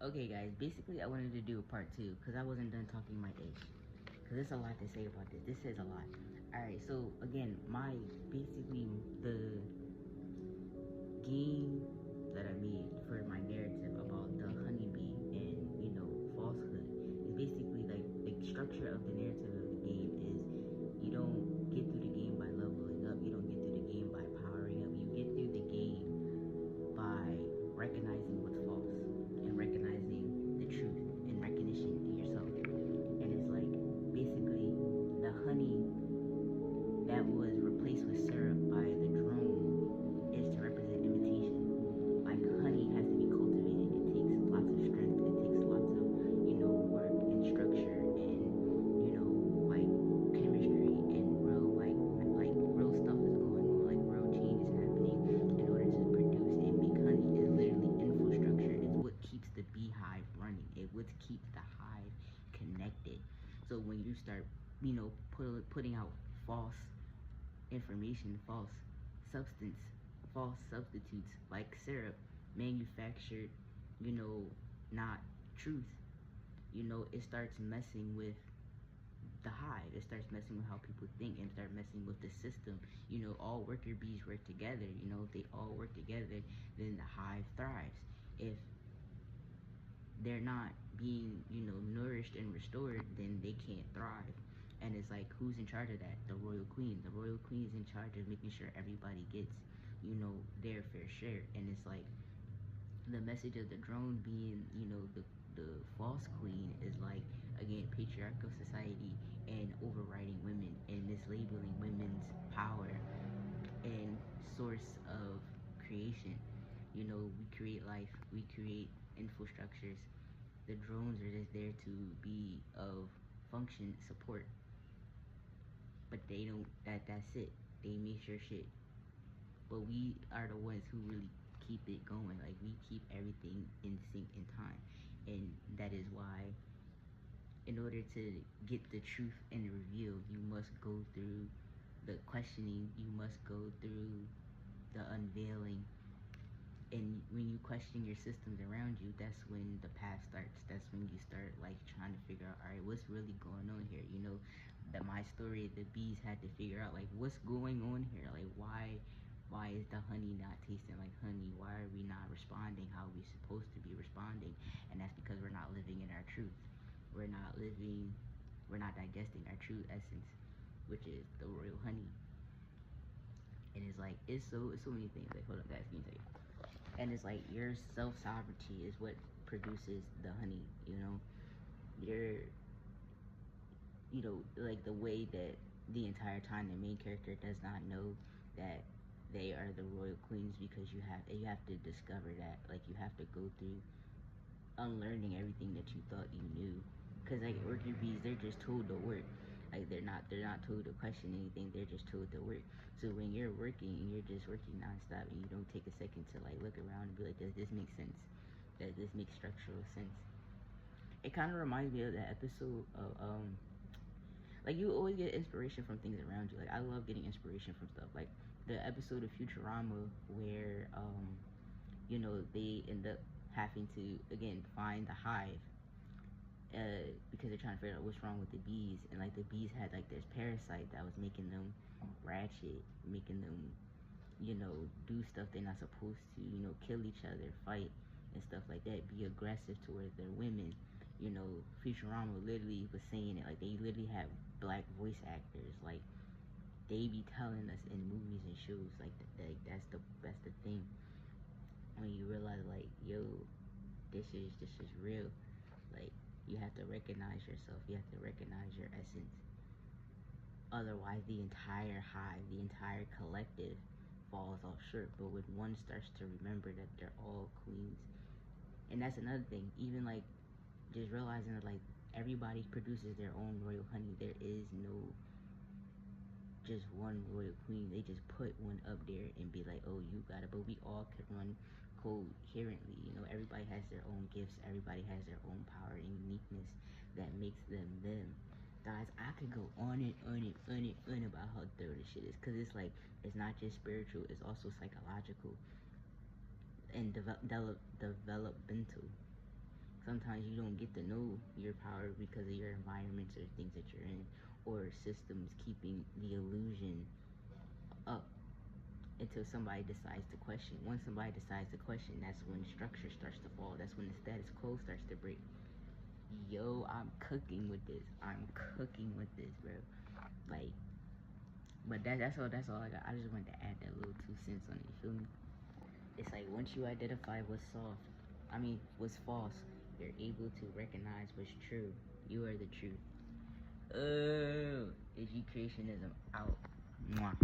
Okay, guys, basically I wanted to do a part 2 because I wasn't done talking my ish. Because there's a lot to say about this. This says a lot. Alright, so again, basically the game that I made for my narrative about the honeybee and, falsehood is basically like the structure of the narrative of the game is you don't get through the game by leveling up, you don't get through the game by powering up, you get through the game by recognizing what's false and recognizing the truth and recognition in yourself. And it's like basically the honey that was replaced with syrup by the drone is to represent imitation. Like honey has to be cultivated. It takes lots of strength. It takes lots of, work and structure and, like chemistry and real real stuff is going on, like real change is happening in order to produce and make honey. It's literally infrastructure. It's what keeps the beehive running. It what keeps the hive connected. So when you start, putting out false information, false substance, false substitutes like syrup, manufactured, not truth, it starts messing with the hive. It starts messing with how people think and start messing with the system. All worker bees work together. If they all work together, then the hive thrives. If they're not being, nourished and restored, then they can't thrive. And it's like, who's in charge of that? The royal queen. The royal queen is in charge of making sure everybody gets, their fair share. And it's like, the message of the drone being, the false queen is like, again, patriarchal society and overriding women and mislabeling women's power and source of creation. We create life, we create infrastructures. The drones are just there to be of function, support. But they don't, that's it. They make sure shit. But we are the ones who really keep it going. Like, we keep everything in sync in time. And that is why, in order to get the truth and the reveal, you must go through the questioning, you must go through the unveiling. And when you question your systems around you, that's when the path starts. That's when you start like trying to figure out, all right, what's really going on here? That my story, the bees had to figure out like what's going on here. Like why is the honey not tasting like honey? Why are we not responding how we're supposed to be responding? And that's because we're not living in our truth. We're not digesting our true essence, which is the royal honey. And it's like, it's so many things. Like, hold up guys, let me tell you. And it's like, your self-sovereignty is what produces the honey, your, like the way that the entire time the main character does not know that they are the royal queens, because you have to discover that. Like, you have to go through unlearning everything that you thought you knew. Because like worker bees, they're just told to work. Like they're not told to question anything. They're just told to work. So when you're working and you're just working nonstop and you don't take a second to like look around and be like, does this make sense? Does this make structural sense? It kind of reminds me of that episode of like, you always get inspiration from things around you. Like, I love getting inspiration from stuff. Like the episode of Futurama where they end up having to again find the hive. Because they're trying to figure out what's wrong with the bees, and like the bees had like this parasite that was making them ratchet, making them, do stuff they're not supposed to, kill each other, fight, and stuff like that, be aggressive towards their women. Futurama literally was saying it, like they literally have black voice actors, like they be telling us in movies and shows, like that's the thing. When you realize like, yo, this is real. Like, you have to recognize yourself. You have to recognize your essence. Otherwise, the entire hive, the entire collective falls off short. But when one starts to remember that they're all queens, and that's another thing, even like just realizing that like everybody produces their own royal honey. There is no just one royal queen. They just put one up there and be like, oh, you got it. But we all can run coherently. Everybody has their own gifts. Everybody has their own power and uniqueness that makes them them. Guys, I could go on and on about how thorough this shit is, because it's like, it's not just spiritual, it's also psychological and developmental. Sometimes you don't get to know your power because of your environments or things that you're in, or systems keeping the illusion up until somebody decides to question. Once somebody decides to question, that's when structure starts to fall. That's when the status quo starts to break. Yo, I'm cooking with this. I'm cooking with this, bro. Like, but that's all I got. I just wanted to add that little 2 cents on it, you feel me? It's like once you identify what's what's false, you're able to recognize what's true. You are the truth. Egítcreationism out. Mwah.